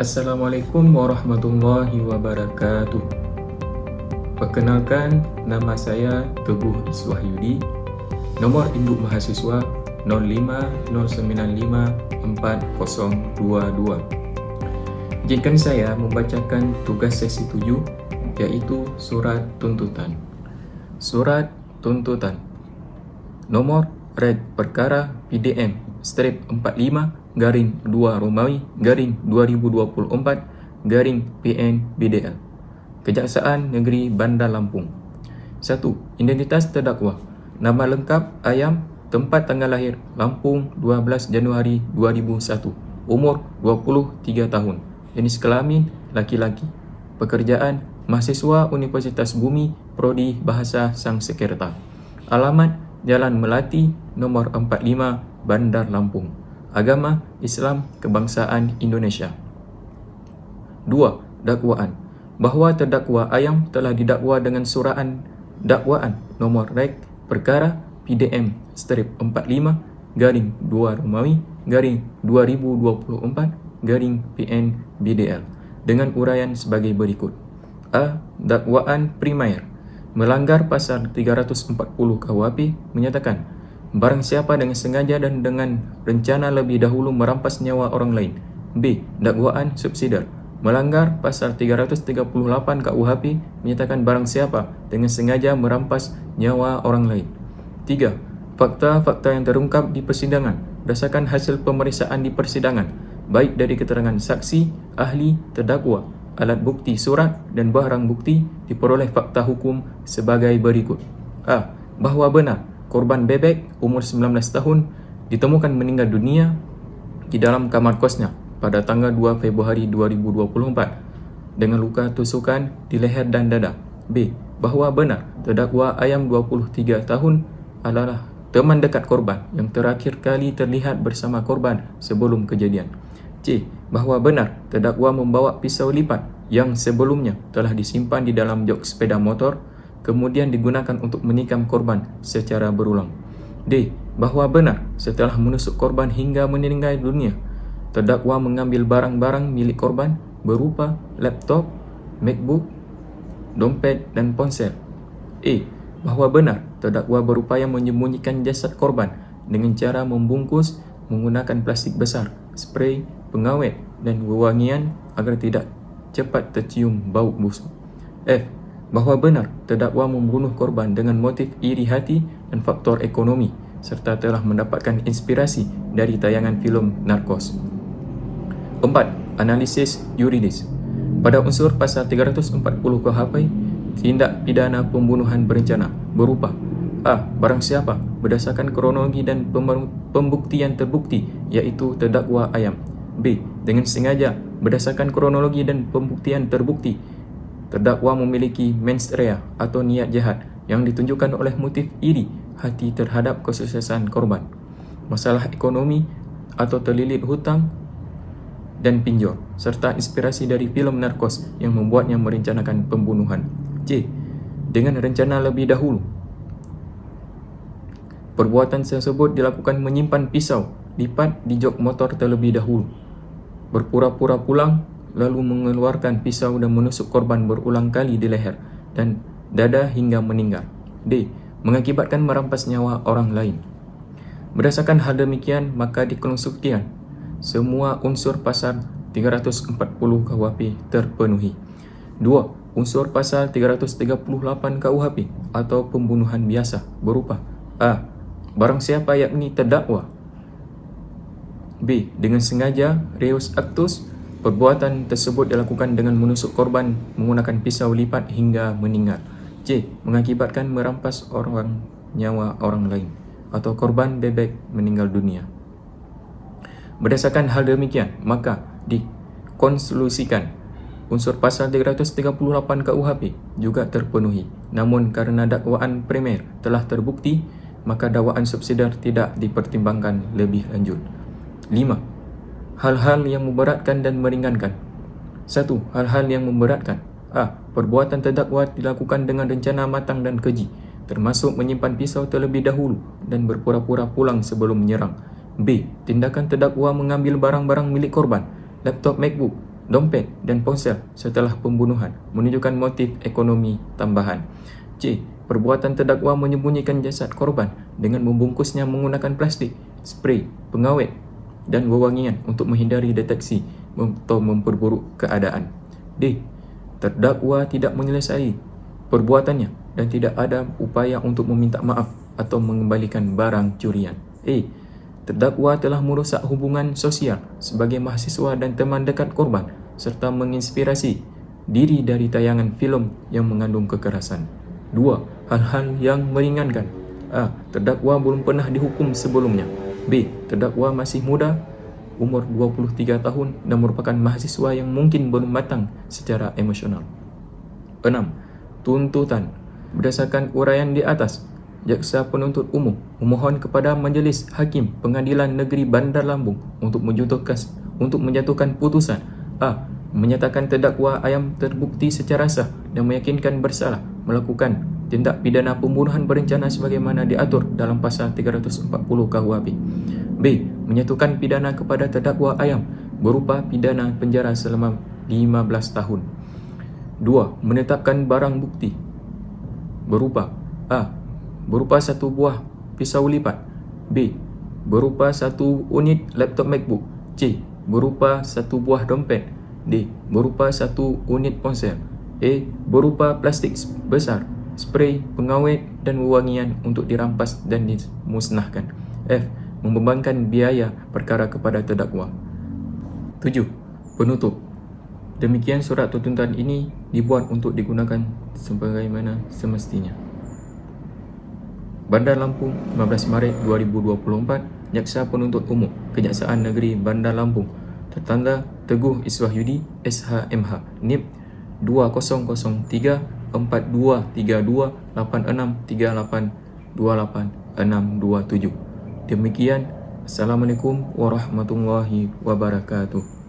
Assalamualaikum warahmatullahi wabarakatuh. Perkenalkan, nama saya Teguh Iswahyudi. Nomor induk mahasiswa 0509540022. Izinkan saya membacakan tugas sesi 7, iaitu surat tuntutan. Surat tuntutan nomor Reg Perkara PDM strip 45-2 Romawi garing 2024 garing PN BDL Kejaksaan Negeri Bandar Lampung. 1. Identitas terdakwa. Nama lengkap Ayam. Tempat tanggal lahir Lampung 12 Januari 2001. Umur 23 tahun. Jenis kelamin laki-laki. Pekerjaan mahasiswa Universitas Bumi, Prodi Bahasa Sanskerta. Alamat Jalan Melati nomor 45 Bandar Lampung. Agama Islam, Kebangsaan Indonesia. 2. Dakwaan. Bahawa terdakwa Ayam telah didakwa dengan suraan dakwaan nomor Reg Perkara PDM strip 45 garing 2 Romawi garing 2024 garing PN BDL dengan uraian sebagai berikut. A. Dakwaan primer. Melanggar pasal 340 KUHP menyatakan barang siapa dengan sengaja dan dengan rencana lebih dahulu merampas nyawa orang lain. B. Dakwaan subsidiar. Melanggar pasal 338 KUHP menyatakan barang siapa dengan sengaja merampas nyawa orang lain. 3. Fakta-fakta yang terungkap di persidangan berdasarkan hasil pemeriksaan di persidangan, baik dari keterangan saksi, ahli, terdakwa, alat bukti surat dan barang bukti diperoleh fakta hukum sebagai berikut. A. Bahawa benar korban bebek umur 19 tahun ditemukan meninggal dunia di dalam kamar kosnya pada tanggal 2 Februari 2024 dengan luka tusukan di leher dan dada. B. Bahawa benar terdakwa Ayam 23 tahun adalah teman dekat korban yang terakhir kali terlihat bersama korban sebelum kejadian. C. Bahawa benar terdakwa membawa pisau lipat yang sebelumnya telah disimpan di dalam jok sepeda motor kemudian digunakan untuk menikam korban secara berulang. D. Bahawa benar setelah menusuk korban hingga meninggal dunia, terdakwa mengambil barang-barang milik korban berupa laptop, MacBook, dompet dan ponsel. A. Bahawa benar terdakwa berupaya menyembunyikan jasad korban dengan cara membungkus menggunakan plastik besar, spray, pengawet dan wewangian agar tidak cepat tercium bau busuk. F. Bahawa benar terdakwa membunuh korban dengan motif iri hati dan faktor ekonomi serta telah mendapatkan inspirasi dari tayangan filem Narcos. 4. Analisis yuridis. Pada unsur pasal 340 KUHP, tindak pidana pembunuhan berencana berupa A. Barang siapa berdasarkan kronologi dan pembuktian terbukti iaitu terdakwa Ayam. B. Dengan sengaja berdasarkan kronologi dan pembuktian terbukti terdakwa memiliki mens rea atau niat jahat yang ditunjukkan oleh motif iri hati terhadap kesuksesan korban, masalah ekonomi atau terlilit hutang dan pinjol, serta inspirasi dari filem Narcos yang membuatnya merencanakan pembunuhan. C. Dengan rencana lebih dahulu. Perbuatan tersebut dilakukan menyimpan pisau lipat di jok motor terlebih dahulu, berpura-pura pulang lalu mengeluarkan pisau dan menusuk korban berulang kali di leher dan dada hingga meninggal. D. Mengakibatkan merampas nyawa orang lain. Berdasarkan hal demikian, maka dikonklusikan semua unsur pasal 340 KUHP terpenuhi. 2. Unsur pasal 338 KUHP atau pembunuhan biasa berupa A. Barang siapa yakni terdakwa. B. Dengan sengaja reus actus. Perbuatan tersebut dilakukan dengan menusuk korban menggunakan pisau lipat hingga meninggal. C. Mengakibatkan merampas nyawa orang lain atau korban bebek meninggal dunia. Berdasarkan hal demikian, maka dikonklusikan unsur pasal 338 KUHP juga terpenuhi. Namun kerana dakwaan primer telah terbukti, maka dakwaan subsidiar tidak dipertimbangkan lebih lanjut. 5. Hal-hal yang memberatkan dan meringankan. 1. Hal-hal yang memberatkan. A. Perbuatan terdakwa dilakukan dengan rencana matang dan keji, termasuk menyimpan pisau terlebih dahulu dan berpura-pura pulang sebelum menyerang. B. Tindakan terdakwa mengambil barang-barang milik korban, laptop MacBook, dompet dan ponsel setelah pembunuhan menunjukkan motif ekonomi tambahan. C. Perbuatan terdakwa menyembunyikan jasad korban dengan membungkusnya menggunakan plastik, spray, pengawet dan wewangian untuk menghindari deteksi atau memperburuk keadaan. D. Terdakwa tidak menyelesaikan perbuatannya dan tidak ada upaya untuk meminta maaf atau mengembalikan barang curian. E. Terdakwa telah merosak hubungan sosial sebagai mahasiswa dan teman dekat korban serta menginspirasi diri dari tayangan filem yang mengandung kekerasan. 2. Hal-hal yang meringankan. A. Terdakwa belum pernah dihukum sebelumnya. B. Terdakwa masih muda, umur 23 tahun dan merupakan mahasiswa yang mungkin belum matang secara emosional. 6. Tuntutan. Berdasarkan uraian di atas, Jaksa Penuntut Umum memohon kepada Majlis Hakim Pengadilan Negeri Bandar Lampung untuk menjatuhkan putusan. A. Menyatakan terdakwa Ayam terbukti secara sah dan meyakinkan bersalah melakukan tindak pidana pembunuhan berencana sebagaimana diatur dalam pasal 340 KUHP. B. Menyatukan pidana kepada terdakwa Ayam berupa pidana penjara selama 15 tahun. 2. Menetapkan barang bukti berupa A. Berupa 1 buah pisau lipat. B. Berupa 1 unit laptop MacBook. C. Berupa 1 buah dompet. D. Berupa 1 unit ponsel. E. Berupa plastik besar, spray, pengawet dan wewangian untuk dirampas dan dimusnahkan. F. Membebankan biaya perkara kepada terdakwa. 7. Penutup. Demikian surat tuntutan ini dibuat untuk digunakan sebagaimana semestinya. Bandar Lampung, 15 Maret 2024, Jaksa Penuntut Umum, Kejaksaan Negeri Bandar Lampung, tertanda Teguh Iswahyudi, SHMH, NIP 2003 4232 863828 627. Demikian, Assalamualaikum warahmatullahi wabarakatuh.